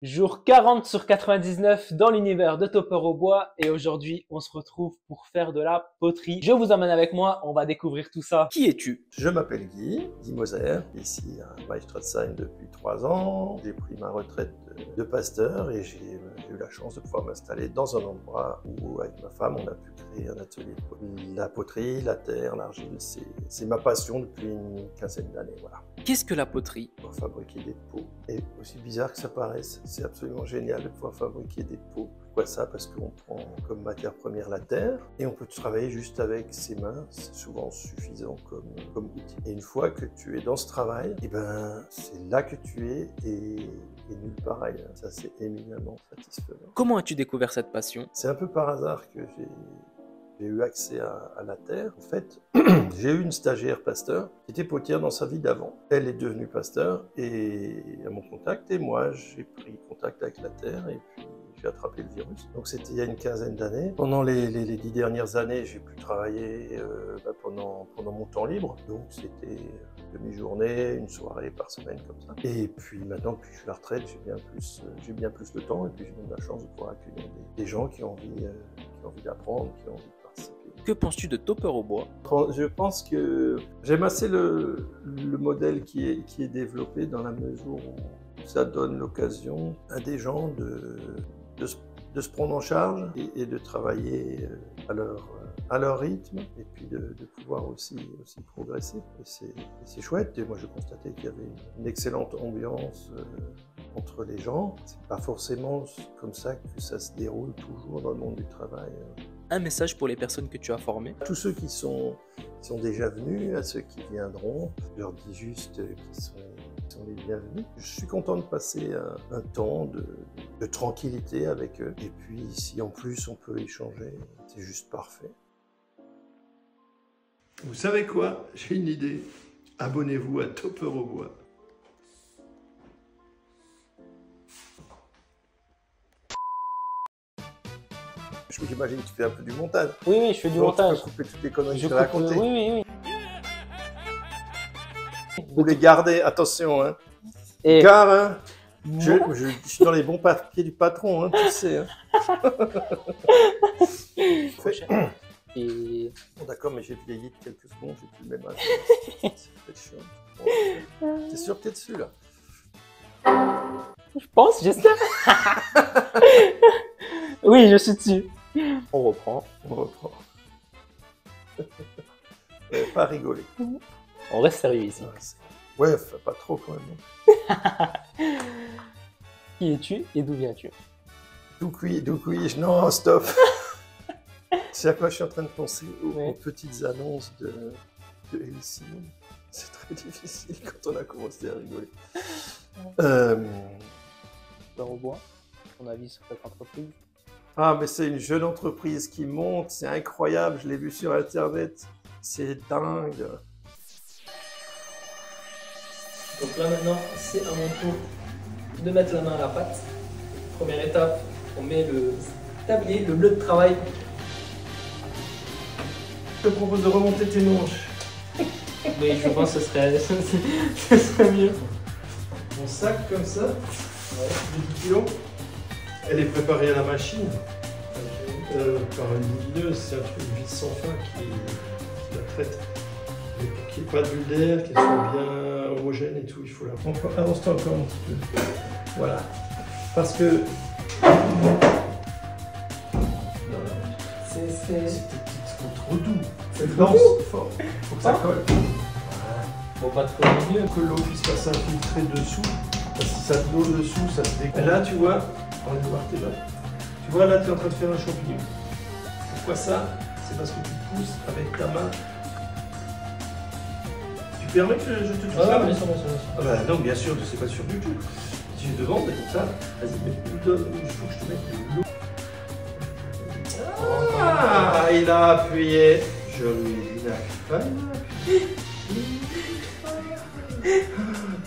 Jour 40 sur 99 dans l'univers de Topper au bois et aujourd'hui on se retrouve pour faire de la poterie. Je vous emmène avec moi, on va découvrir tout ça. Qui es-tu? Je m'appelle Guy Moser, ici à Weichstratzheim depuis 3 ans. J'ai pris ma retraite de pasteur et j'ai eu la chance de pouvoir m'installer dans un endroit où avec ma femme on a pu créer un atelier de poterie. La poterie, la terre, l'argile, c'est ma passion depuis une quinzaine d'années. Voilà. Qu'est-ce que la poterie? Pour fabriquer des pots. Et aussi bizarre que ça paraisse, c'est absolument génial de pouvoir fabriquer des pots. Pourquoi ça? Parce qu'on prend comme matière première la terre et on peut travailler juste avec ses mains. C'est souvent suffisant comme outil. Et une fois que tu es dans ce travail, et ben, c'est là que tu es et nulle part ailleurs. Ça, c'est éminemment satisfaisant. Comment as-tu découvert cette passion? C'est un peu par hasard que j'ai eu accès à la terre. En fait, j'ai eu une stagiaire pasteur qui était potière dans sa vie d'avant. Elle est devenue pasteur et à mon contact, et moi j'ai pris contact avec la terre et puis j'ai attrapé le virus. Donc c'était il y a une quinzaine d'années. Pendant les 10 dernières années, j'ai pu travailler pendant mon temps libre. Donc c'était demi-journée, une soirée par semaine comme ça. Et puis maintenant que je suis à la retraite, j'ai bien plus le temps et puis j'ai même la chance de pouvoir accueillir des gens qui ont envie d'apprendre, qui ont envie de participer. Que penses-tu de Topper au bois? Je pense que j'aime assez le modèle qui est développé dans la mesure où ça donne l'occasion à des gens de se prendre en charge et de travailler à leur rythme et puis de pouvoir aussi progresser. Et c'est chouette. Et moi, je constatais qu'il y avait une excellente ambiance entre les gens. C'est pas forcément comme ça que ça se déroule toujours dans le monde du travail. Un message pour les personnes que tu as formées? Tous ceux qui sont déjà venus, à ceux qui viendront, je leur dis juste qu'ils sont les bienvenus. Je suis content de passer un temps de tranquillité avec eux. Et puis, si en plus on peut échanger, c'est juste parfait. Vous savez quoi? J'ai une idée. Abonnez-vous à Topper au bois. J'imagine que tu fais un peu du montage. Oui, je fais du montage. Tu peux couper toutes les conneries que Je tu as racontées. Oui. Vous les gardez, attention. Hein. Et Car hein, je suis dans les bons papiers du patron, hein, tu sais. Hein. Et... Bon, d'accord, mais j'ai vieilli de quelques secondes, j'ai plus le même âge. C'est chiant. Bon, t'es sûr que t'es dessus, là? Je pense, j'espère. Oui, je suis dessus. On reprend. Pas rigoler. On reste sérieux ici. Ouais, pas trop quand même. Qui es-tu et d'où viens-tu? D'où puis-je? Non, stop. C'est à quoi je suis en train de penser aux petites annonces de LCI. C'est très difficile quand on a commencé à rigoler. Topper au bois, ton avis sur cette entreprise? Ah, mais c'est une jeune entreprise qui monte, c'est incroyable, je l'ai vu sur Internet. C'est dingue. Donc là maintenant, c'est à mon tour de mettre la main à la pâte. Première étape, on met le tablier, le bleu de travail. Je te propose de remonter tes manches. Mais je pense que ce serait mieux. Mon sac comme ça, de 10 kilos. Elle est préparée à la machine par une moulineuse, c'est un truc vide sans fin qui la traite. Mais pour qu'il n'y ait pas de bulle d'air, qu'elle soit bien homogène et tout, il faut la prendre. Avance-toi encore un petit peu. Voilà. Parce que. C'est trop doux. C'est dense, fort. Faut que ça colle. Bon, pas trop mieux. Que l'eau puisse pas s'infiltrer dessous. Parce que si ça de l'eau dessous, ça se décolle. Là, tu vois, on va voir tes mains. Tu vois, là, tu es en train de faire un champignon. Pourquoi ça? C'est parce que tu pousses avec ta main. Tu permets que je te touche là? Bien sûr. Ah bah non, bien sûr, je ne sais pas sûr du tout. Tu demandes, mais comme ça, vas-y, il faut que je te mette de l'eau. Ah, il a appuyé. Je lui ai pas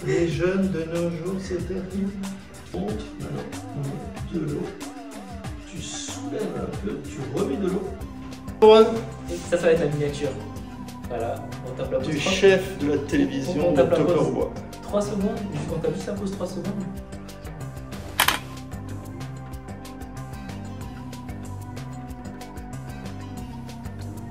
Les jeunes de nos jours, c'est terrible. Monte, maintenant, de l'eau. Tu soulèves un peu, tu remets de l'eau. Et ça va être la miniature. Voilà, on tape la pause. Du chef de la télévision on de tape la Topper pause. au bois. 3 secondes, on tape juste la pause 3 secondes.